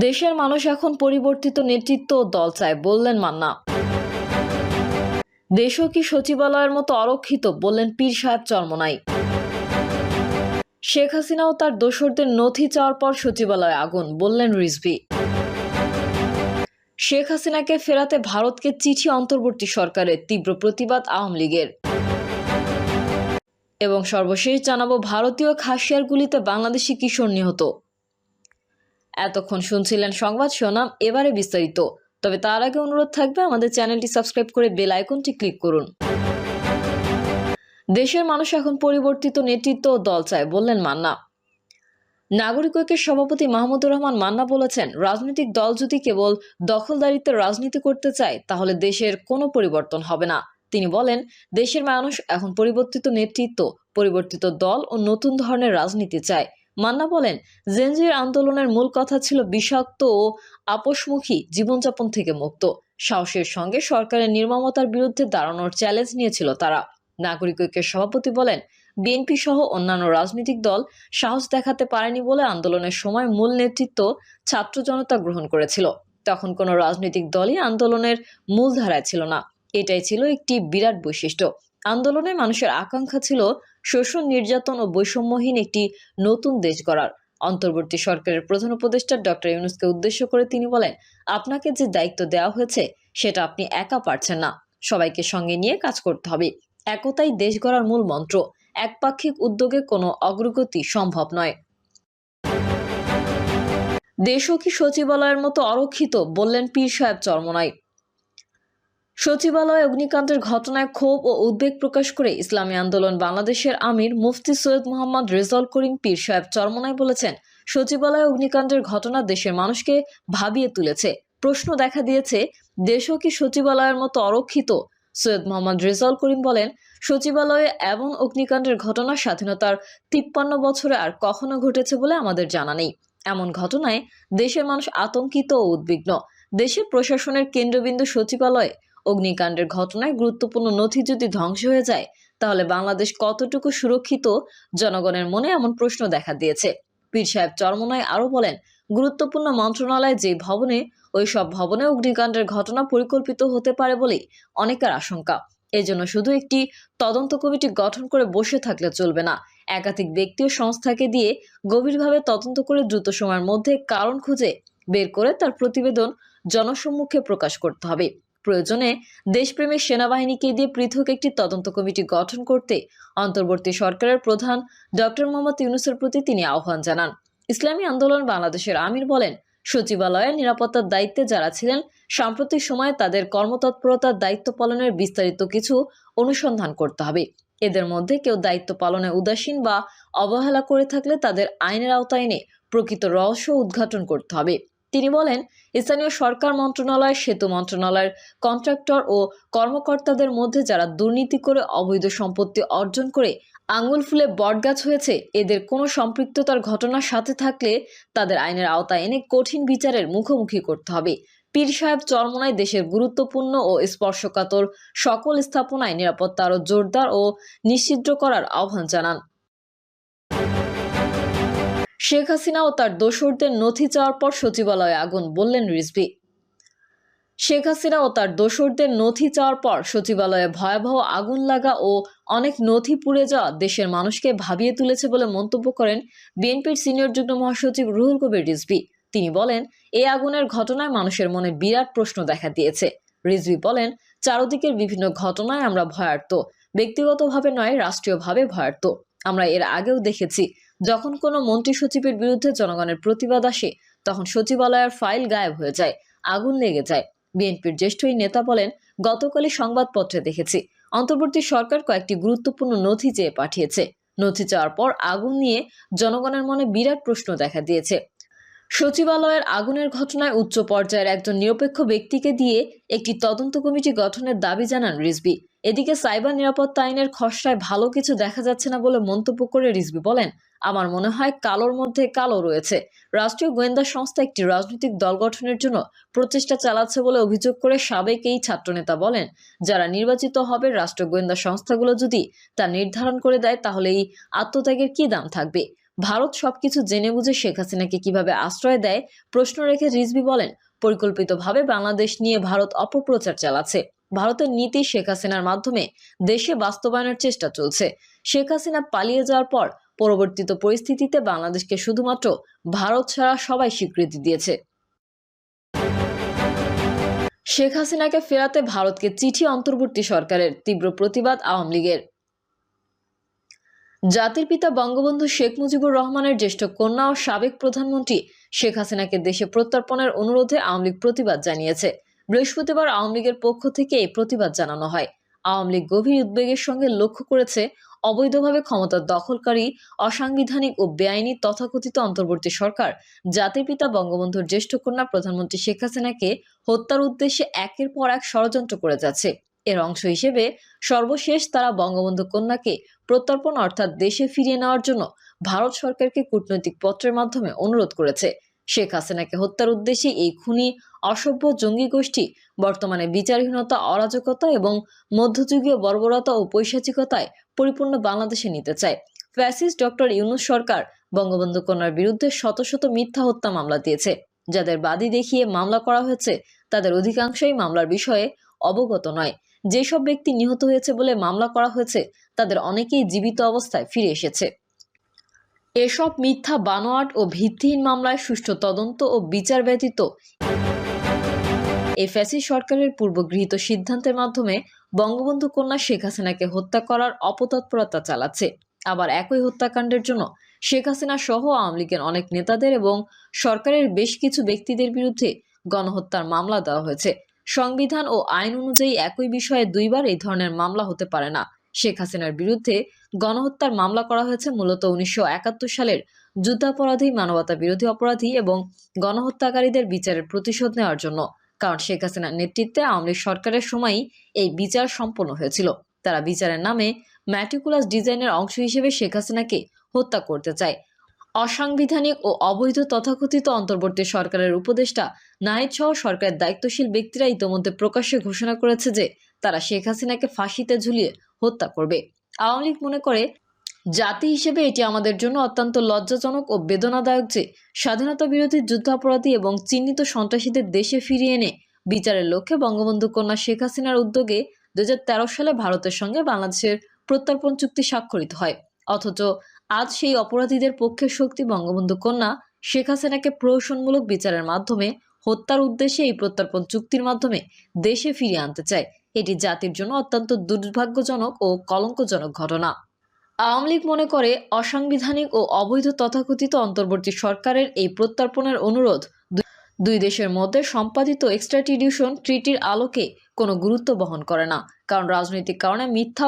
দেশের মানুষ এখন পরিবর্তিত নেতৃত্ব ও দল চায় বললেন মান্না। দেশও কি সচিবালয়ের মতো অরক্ষিত বললেন পীর সাহেব চরমোনাই। শেখ হাসিনা ও তার দোসরদের নথি চাওয়ার পর সচিবালয়ে আগুন বললেন রিজভী। শেখ হাসিনাকে ফেরাতে ভারতকে চিঠি অন্তর্বর্তী সরকারের তীব্র প্রতিবাদ আওয়ামী লীগের। এবং সর্বশেষ জানাবো ভারতীয় খাসিয়ার গুলিতে বাংলাদেশি কিশোর নিহত। এতক্ষণ শুনছিলেন সংবাদ শিরোনাম, এবারে বিস্তারিত। তবে তার আগে অনুরোধ থাকবে আমাদের চ্যানেলটি সাবস্ক্রাইব করে বেল আইকনটি ক্লিক করুন। দেশের মানুষ এখন পরিবর্তিত নেতৃত্ব ও দল চায় বললেন মান্না। নাগরিক ঐক্যের সভাপতি মাহমুদুর রহমান মান্না বলেছেন, রাজনৈতিক দল যদি কেবল দখলদারিত্বের রাজনীতি করতে চায় তাহলে দেশের কোনো পরিবর্তন হবে না। তিনি বলেন, দেশের মানুষ এখন পরিবর্তিত নেতৃত্ব, পরিবর্তিত দল ও নতুন ধরনের রাজনীতি চায়। মান্না বলেন, জেনজির আন্দোলনের মূল কথা ছিল বিষাক্ত ও আপোষমুখী জীবনযাপন থেকে মুক্ত। সাহসের সঙ্গে সরকারের নির্মমতার বিরুদ্ধে দাঁড়ানোর চ্যালেঞ্জ নিয়েছিল তারা। নাগরিক ঐক্যের সভাপতি বলেন, বিএনপি সহ অন্যান্য রাজনৈতিক দল সাহস দেখাতে পারেনি বলে আন্দোলনের সময় মূল নেতৃত্ব ছাত্র জনতা গ্রহণ করেছিল। তখন কোনো রাজনৈতিক দলই আন্দোলনের মূল ধারায় ছিল না। এটাই ছিল একটি বিরাট বৈশিষ্ট্য। আন্দোলনে মানুষের আকাঙ্ক্ষা ছিল শোষণ, নির্যাতন ও বৈষম্যহীন একটি নতুন দেশ গড়ার। অন্তর্বর্তী সরকারের প্রধান উপদেষ্টা ডক্টর ইউনূসকে উদ্দেশ্য করে তিনি বলেন, আপনাকে যে দায়িত্ব দেওয়া হয়েছে সেটা আপনি একা পারছেন না, সবাইকে সঙ্গে নিয়ে কাজ করতে হবে। একতাই দেশ গড়ার মূল মন্ত্র। একপাক্ষিক উদ্যোগে কোনো অগ্রগতি সম্ভব নয়। দেশও কি সচিবালয়ের মতো অরক্ষিত বললেন পীর সাহেব চরমোনাই। সচিবালয়ে অগ্নিকাণ্ডের ঘটনায় ক্ষোভ ও উদ্বেগ প্রকাশ করে ইসলামী আন্দোলন বাংলাদেশের আমির মুফতি সৈয়দ মোহাম্মদ রেজাউল করিম পীর সাহেব চরমোনাই বলেছেন, সচিবালয়ে অগ্নিকাণ্ডের ঘটনা দেশের মানুষকে ভাবিয়ে তুলেছে। প্রশ্ন দেখা দিয়েছে, দেশও কি সচিবালয়ের মতো অরক্ষিত। সৈয়দ মোহাম্মদ রেজাউল করিম বলেন, সচিবালয়ে এমন অগ্নিকাণ্ডের ঘটনা স্বাধীনতার 53 বছরে আর কখনো ঘটেছে বলে আমাদের জানা নেই। এমন ঘটনায় দেশের মানুষ আতঙ্কিত ও উদ্বিগ্ন। দেশের প্রশাসনের কেন্দ্রবিন্দু সচিবালয়ে অগ্নিকাণ্ডের ঘটনায় গুরুত্বপূর্ণ নথি যদি ধ্বংস হয়ে যায় তাহলে বাংলাদেশ কতটুকু সুরক্ষিত, জনগণের মনে এমন প্রশ্ন দেখা দিয়েছে। পীর সাহেব চরমোনাই আরো বলেন, গুরুত্বপূর্ণ মন্ত্রণালয় যে ভবনে, ওই সব ভবনে অগ্নিকাণ্ডের ঘটনা পরিকল্পিত হতে পারে বলেই অনেকের আশঙ্কা। এজন্য শুধু একটি তদন্ত কমিটি গঠন করে বসে থাকলে চলবে না। একাধিক ব্যক্তি ও সংস্থাকে দিয়ে গভীরভাবে তদন্ত করে দ্রুত সময়ের মধ্যে কারণ খুঁজে বের করে তার প্রতিবেদন জনসম্মুখে প্রকাশ করতে হবে। প্রয়োজনে দেশপ্রেমিক সেনাবাহিনীকে দিয়ে পৃথক একটি তদন্ত কমিটি গঠন করতে অন্তর্বর্তী সরকারের প্রধান ডক্টর মোহাম্মদ ইউনূসের প্রতি তিনি আহ্বান জানান। ইসলামী আন্দোলন বাংলাদেশের আমির বলেন, সচিবালয়ের নিরাপত্তার দায়িত্বে যারা ছিলেন সাম্প্রতিক সময়ে তাদের কর্মতৎপরতার দায়িত্ব পালনের বিস্তারিত কিছু অনুসন্ধান করতে হবে। এদের মধ্যে কেউ দায়িত্ব পালনে উদাসীন বা অবহেলা করে থাকলে তাদের আইনের আওতায় এনে প্রকৃত রহস্য উদ্ঘাটন করতে হবে। তিনি বলেন, স্থানীয় সরকার মন্ত্রণালয়, সেতু মন্ত্রণালয়ের কন্ট্রাক্টর ও কর্মকর্তাদের মধ্যে যারা দুর্নীতি করে অবৈধ সম্পত্তি অর্জন করে আঙুল ফুলে বটগাছ হয়েছে, এদের কোনো সম্পৃক্ততার ঘটনার সাথে থাকলে তাদের আইনের আওতায় এনে কঠিন বিচারের মুখোমুখি করতে হবে। পীর সাহেব চরমোনাই দেশের গুরুত্বপূর্ণ ও স্পর্শকাতর সকল স্থাপনায় নিরাপত্তা আরও জোরদার ও নিশ্চিদ্র করার আহ্বান জানান। শেখ হাসিনা ও তার দোসরদের নথি চাওয়ার পর সচিবালয়ে আগুন বললেন রিজভী। শেখ হাসিনা ও তার দোসরদের নথি চাওয়ার পর সচিবালয়ে ভয়াবহ আগুন লাগা ও অনেক নথি পুড়ে যাওয়া দেশের মানুষকে ভাবিয়ে তুলেছে বলে মন্তব্য করেন বিএনপির সিনিয়র যুগ্ম মহাসচিব রুহুল কবির রিজভী। তিনি বলেন, এই আগুনের ঘটনায় মানুষের মনে বিরাট প্রশ্ন দেখা দিয়েছে। রিজভী বলেন, চারদিকের বিভিন্ন ঘটনায় আমরা ভয়ার্ত, ব্যক্তিগতভাবে নয় রাষ্ট্রীয়ভাবে ভয়ার্ত। আমরা এর আগেও দেখেছি, যখন কোনো মন্ত্রী সচিবের বিরুদ্ধে জনগণের প্রতিবাদ আসে তখন সচিবালয়ের ফাইল গায়েব হয়ে যায়, আগুন লেগে যায়। বিএনপির জ্যেষ্ঠ এই নেতা বলেন, গতকালই সংবাদপত্রে দেখেছি অন্তর্বর্তী সরকার কয়েকটি গুরুত্বপূর্ণ নথি চেয়ে পাঠিয়েছে। নথি চাওয়ার পর আগুন নিয়ে জনগণের মনে বিরাট প্রশ্ন দেখা দিয়েছে। সচিবালয়ের আগুনের ঘটনায় উচ্চ পর্যায়ের একজন নিরপেক্ষ ব্যক্তিকে দিয়ে একটি তদন্ত কমিটি গঠনের দাবি জানান রিজভী। এদিকে সাইবার নিরাপত্তা আইনের খসড়ায় ভালো কিছু দেখা যাচ্ছে না বলে মন্তব্য করে রিজভী বলেন, আমার মনে হয় কালোর মধ্যে কালো রয়েছে। রাষ্ট্রীয় গোয়েন্দা সংস্থা একটি রাজনৈতিক দল গঠনের জন্য প্রচেষ্টা চালাচ্ছে বলে অভিযোগ করে সাবেক এই ছাত্রনেতা বলেন, যারা নির্বাচিত হবে রাষ্ট্রীয় গোয়েন্দা সংস্থাগুলো যদি তা নির্ধারণ করে দেয় তাহলে এই আত্মত্যাগের কি দাম থাকবে। ভারত সবকিছু জেনে বুঝে শেখ হাসিনাকে কিভাবে আশ্রয় দেয় প্রশ্ন রেখে রিজভী বলেন, পরিকল্পিতভাবে বাংলাদেশ নিয়ে ভারত অপপ্রচার চালাচ্ছে। ভারতের নীতি শেখ হাসিনার মাধ্যমে দেশে বাস্তবায়নের চেষ্টা চলছে। শেখ হাসিনা পালিয়ে যাওয়ার পর পরবর্তীত পরিস্থিতিতে বাংলাদেশকে শুধুমাত্র ভারত ছাড়া সবাই স্বীকৃতি দিয়েছে। শেখ হাসিনাকে ফেরাতে ভারতকে চিঠি অন্তর্বর্তী সরকারের, তীব্র প্রতিবাদ আওয়ামী লীগের। জাতির পিতা বঙ্গবন্ধু শেখ মুজিবুর রহমানের জ্যেষ্ঠ কন্যা ও সাবেক প্রধানমন্ত্রী শেখ হাসিনাকে দেশে প্রত্যর্পণের অনুরোধে আওয়ামী লীগ প্রতিবাদ জানিয়েছে। বৃহস্পতিবার আওয়ামী লীগের পক্ষ থেকে এই প্রতিবাদ জানানো হয়। আওয়ামী লীগ গভীর উদ্বেগের সঙ্গে লক্ষ্য করেছে, অবৈধভাবে ক্ষমতা দখলকারী, অসাংবিধানিক ও বেআইনি তথাকথিত অন্তর্বর্তী সরকার জাতির পিতা বঙ্গবন্ধুর জ্যেষ্ঠ কন্যা প্রধানমন্ত্রী শেখ হাসিনাকে হত্যার উদ্দেশ্যে একের পর এক ষড়যন্ত্র করে যাচ্ছে। এর অংশ হিসেবে সর্বশেষ তারা বঙ্গবন্ধু কন্যাকে প্রত্যর্পণ অর্থাৎ দেশে ফিরিয়ে নেওয়ার জন্য ভারত সরকারকে কূটনৈতিক পত্রের মাধ্যমে অনুরোধ করেছে। শেখ হাসিনাকে হত্যার উদ্দেশ্যে এই খুনি অসভ্য জঙ্গি গোষ্ঠী বর্তমানে বিচারহীনতা, অরাজকতা এবং মধ্যযুগীয় বর্বরতা ও পৈশাচিকতায় পরিপূর্ণ বাংলাদেশে নিতে চায়। ফ্যাসিস্ট ডক্টর ইউনূস সরকার বঙ্গবন্ধু কন্যার বিরুদ্ধে শত শত মিথ্যা হত্যা মামলা দিয়েছে। যাদের বাদী দেখিয়ে মামলা করা হয়েছে তাদের অধিকাংশই মামলার বিষয়ে অবগত নয়। যেসব ব্যক্তি নিহত হয়েছে বলে মামলা করা হয়েছে তাদের অনেকেই জীবিত অবস্থায় ফিরে এসেছে। এসব মিথ্যা, বানোয়াট ও ভিত্তিহীন মামলায় সুষ্ঠু তদন্ত ও বিচার ব্যতীত এই ফ্যাসিস্ট সরকারের পূর্বগৃহীত সিদ্ধান্তের মাধ্যমে বঙ্গবন্ধু কন্যা শেখ হাসিনাকে হত্যা করার অপতৎপরতা চালাচ্ছে। আবার একই হত্যাকাণ্ডের জন্য শেখ হাসিনা সহ আওয়ামী লীগের অনেক নেতাদের এবং সরকারের বেশ কিছু ব্যক্তিদের বিরুদ্ধে গণহত্যার মামলা দেওয়া হয়েছে। সংবিধান ও আইন অনুযায়ী একই বিষয়ে দুইবার এই ধরনের মামলা হতে পারে না। শেখ হাসিনার বিরুদ্ধে গণহত্যার মামলা করা হয়েছে মূলত 1971 সালের যুদ্ধাপরাধী, মানবতা বিরোধী অপরাধী এবং গণহত্যাকারীদের বিচারের প্রতিশোধ নেওয়ার জন্য। কারণ শেখ হাসিনার নেতৃত্বে আওয়ামী লীগ সরকারের সময়ই এই বিচার সম্পন্ন হয়েছিল। তারা বিচারের নামে ম্যাটিকুলাস ডিজাইনের অংশ হিসেবে শেখ হাসিনাকে হত্যা করতে চায়। অসাংবিধানিক ও অবৈধ তথাকথিত অন্তর্বর্তী সরকারের উপদেষ্টা নাহিদ সহ সরকারের দায়িত্বশীল ব্যক্তিরা ইতোমধ্যে প্রকাশ্যে ঘোষণা করেছে যে তারা শেখ হাসিনাকে ফাঁসিতে ঝুলিয়ে হত্যা করবে। আওয়ামী লীগ মনে করে, জাতি হিসেবে এটি আমাদের জন্য অত্যন্ত লজ্জাজনক ও বেদনাদায়ক যে স্বাধীনতা বিরোধী, যুদ্ধাপরাধী এবং চিহ্নিত সন্ত্রাসীদের দেশে ফিরিয়ে এনে বিচারের লক্ষ্যে বঙ্গবন্ধু কন্যা শেখ হাসিনার উদ্যোগে 2013 সালে ভারতের সঙ্গে বাংলাদেশের প্রত্যর্পণ চুক্তি স্বাক্ষরিত হয়। অথচ আজ সেই অপরাধীদের পক্ষের শক্তি বঙ্গবন্ধু কন্যা শেখ হাসিনাকে প্রহসনমূলক বিচারের মাধ্যমে হত্যার উদ্দেশ্যে এই প্রত্যর্পণ চুক্তির মাধ্যমে দেশে ফিরিয়ে আনতে চায়। এটি জাতির জন্য অত্যন্ত দুর্ভাগ্যজনক ও কলঙ্কজনক ঘটনা। আওয়ামী লীগ মনে করে, অসাংবিধানিক ও অবৈধ তথাকথিত অন্তর্বর্তী সরকারের এই প্রত্যর্পণের অনুরোধ দুই দেশের মধ্যে সম্পাদিত এক্সট্রাডিশন ট্রিটির আলোকে কোনো গুরুত্ব বহন করে না। কারণ রাজনৈতিক কারণে মিথ্যা